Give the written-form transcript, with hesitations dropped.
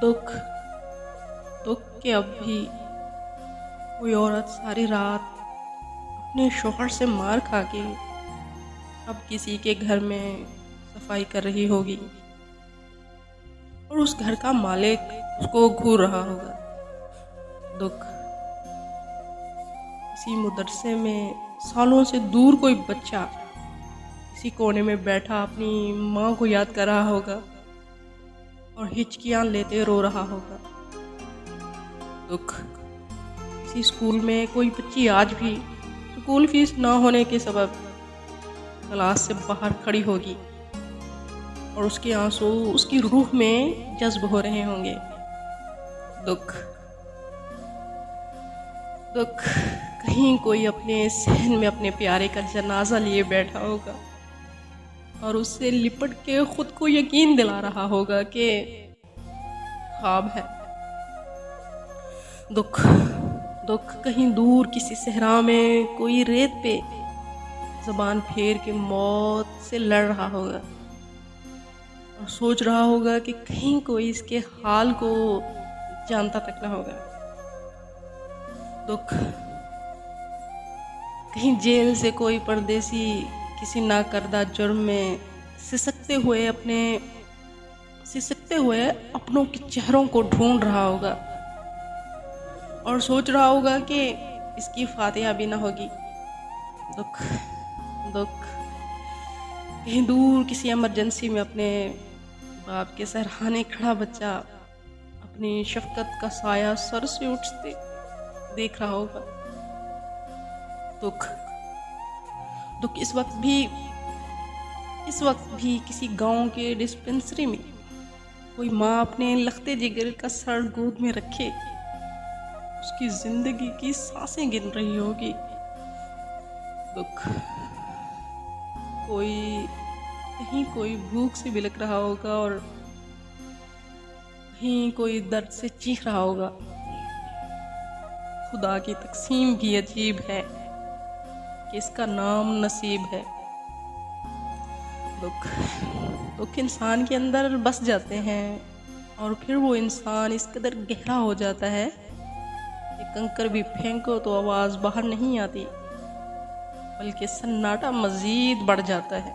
दुख दुख के अब भी कोई औरत सारी रात अपने शौहर से मार खा के अब किसी के घर में सफाई कर रही होगी और उस घर का मालिक उसको घूर रहा होगा। दुख किसी मदरसे में सालों से दूर कोई बच्चा किसी कोने में बैठा अपनी माँ को याद कर रहा होगा और हिचकियाँ लेते रो रहा होगा। दुख किसी स्कूल में कोई बच्ची आज भी स्कूल फीस ना होने के सबब क्लास से बाहर खड़ी होगी और उसके आंसू उसकी रूह में जज्ब हो रहे होंगे। दुख दुख कहीं कोई अपने सहन में अपने प्यारे का जनाजा लिए बैठा होगा और उससे लिपट के खुद को यकीन दिला रहा होगा कि ख्वाब है। दुख दुख कहीं दूर किसी सहरा में कोई रेत पे ज़बान फेर के मौत से लड़ रहा होगा और सोच रहा होगा कि कहीं कोई इसके हाल को जानता तक ना होगा। दुख कहीं जेल से कोई परदेसी किसी नाकर्दा जुर्म में सिसकते हुए अपनों के चेहरों को ढूंढ रहा होगा और सोच रहा होगा कि इसकी फातिहा भी ना होगी। दुख दुख कहीं दूर किसी इमरजेंसी में अपने बाप के सरहाने खड़ा बच्चा अपनी शफकत का साया सर से उठते देख रहा होगा। दुख दुख इस वक्त भी किसी गांव के डिस्पेंसरी में कोई माँ अपने लखते जिगर का सर गोद में रखे उसकी जिंदगी की सांसें गिन रही होगी। दुख कहीं कोई भूख से बिलख रहा होगा और कहीं कोई दर्द से चीख रहा होगा। खुदा की तकसीम भी अजीब है कि इसका नाम नसीब है। दुख इंसान के अंदर बस जाते हैं और फिर वो इंसान इस कदर गहरा हो जाता है कि कंकर भी फेंको तो आवाज़ बाहर नहीं आती बल्कि सन्नाटा मज़ीद बढ़ जाता है।